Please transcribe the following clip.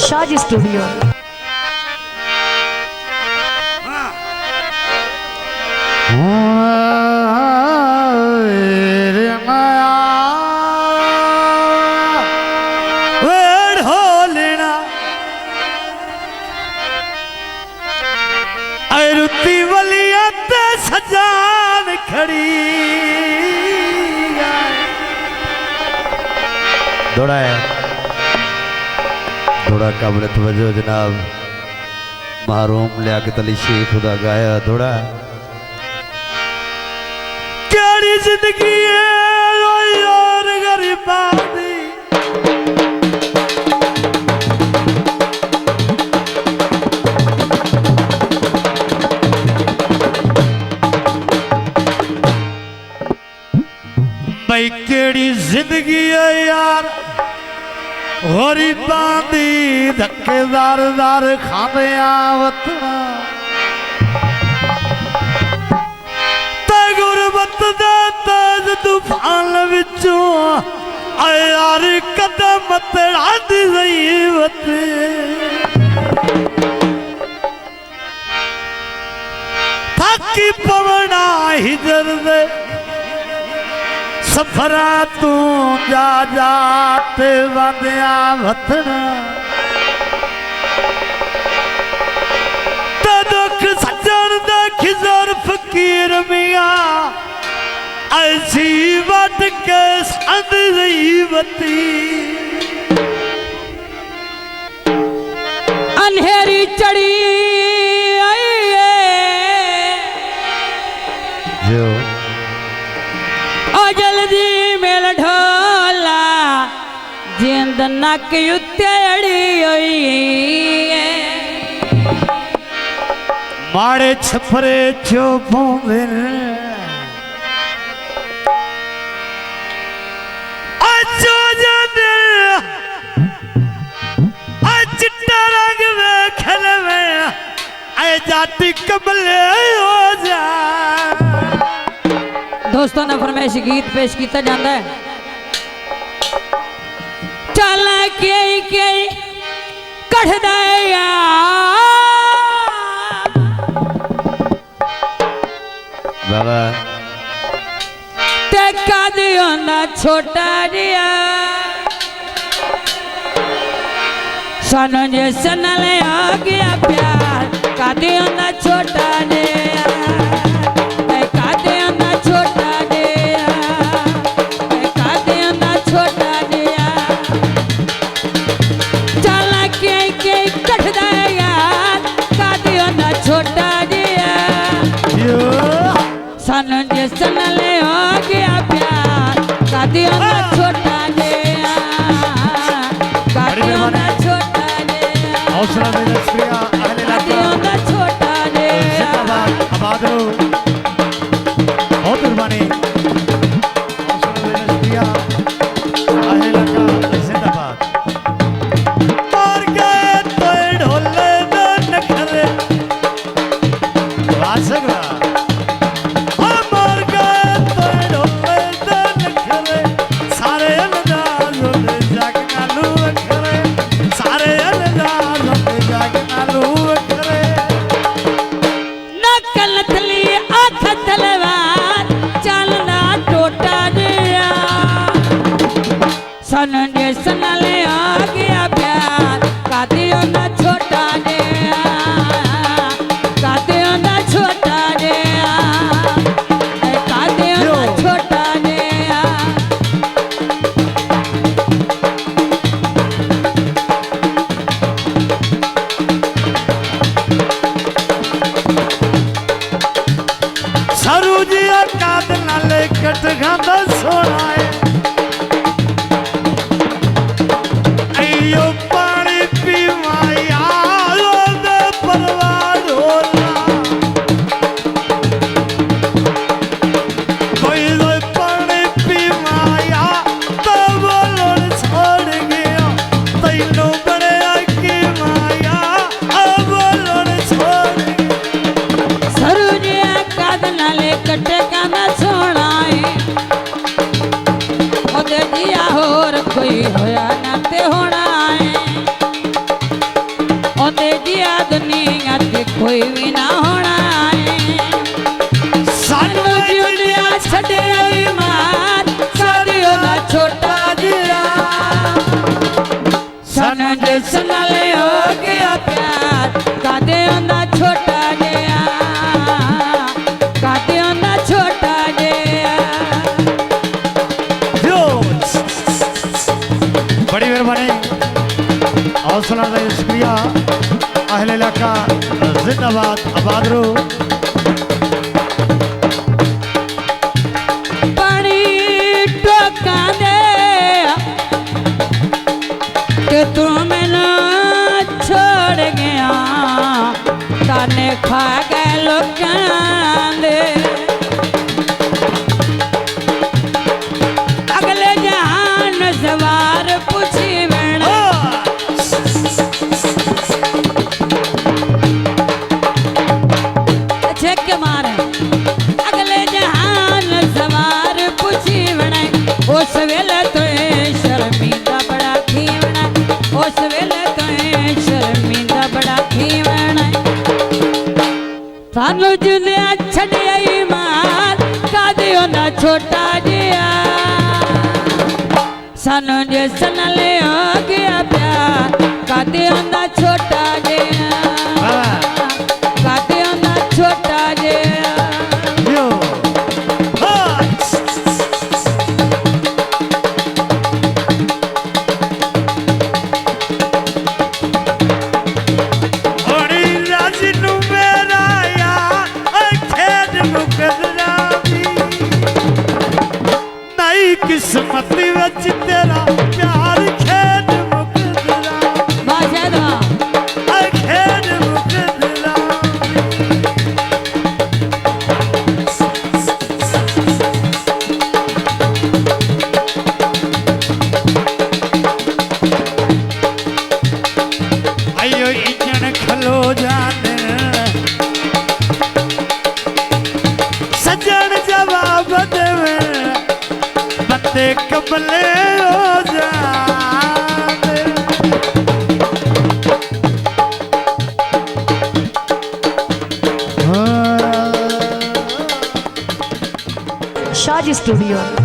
Shaz studio. थोड़ा है थोड़ा काबिल तवज्जो जनाब महरूम लियाकत अली शेख खुदा गाया थोड़ा केड़ी जिंदगी है यार गरीबा दी भाई केड़ी जिंदगी है यार गरीबा दी धक्केदार दार खाने आवतना ते गुरबत दे तेज तूफान विचों आए यार कदम तेरा दी ज़ईवत थकी पवना हिजर दे सफरा तू जा जाते वंदिया वतना ते दुख सज्जन दे खिजर फकीर मिया ऐसी वट के संद ज़ईवती अंधेरी चढ़ी जो जल्दी मेल ढोला जिंद नक युत्तेड़ी हुई माड़े छपरे चो भूंदिन अचो जदे चिट्टा रंग वेखल में ऐ जाती कबले हो जा। दोस्तों ने फरमाइश गीत पेश किया जाता है चल के कढ़ दया बाबा ते का दियो ना छोटा दिया सानो जे सनले आ गया प्यार का दियो ना छोटा दिया सनले हो गया प्यार का दियो ना छोटा दिया का दियो ना छोटा दिया हौसला देना शुक्रिया अहले इलाका ना छोटा दिया जिंदाबाद आबाद रहो बहुत मेहरबानी हौसला देना शुक्रिया अहले इलाका जिंदाबाद मार गए तो ढोले न नखरे वासगरा सनले आ गया प्यार का दियो ना छोटा दिया का दियो ना छोटा दिया का दियो ना छोटा दिया सरू जी काद नाले कट गांदा सोनाए पानी पी माई कोई भी ना होना है सानू सानू दुनिया छड़े ईमान कादियों दा छोटा जिया सानू जिस नाल हो गया प्यार कादियों दा छोटा जिया कादियों दा छोटा जिया जो बड़ी मेहरबानी हौसला का शुक्रिया अहले इलाका जिंदाबाद आबाद रो पानी टोका दे कि तू मैनू छोड़ गया ताने खा गए लोकां दे अगले जहान सवार पूछी मैंने छेक मारे अगले जहान सवार पूछी बने उस वेले तो शर्मिंदा बड़ा थी बने उस वेले तो शर्मिंदा बड़ा थी बने सानू जुलिया छड़िया ईमान कादियों दा छोटा जिया सानू जिस नाल हो गया प्यार कादियों दा छोटा जिया कादियों दा छोटा जिया जो होनी राजी नू मेरा यार खेद मुकदरा दी नई किस्मत विच तेरा प्यार खेद मुकदरा बादशाह खेद मुकदरा आयो इंजन खलो जाने सजन जवाब देवे बंदे कबले हो जाने Shaj Studio.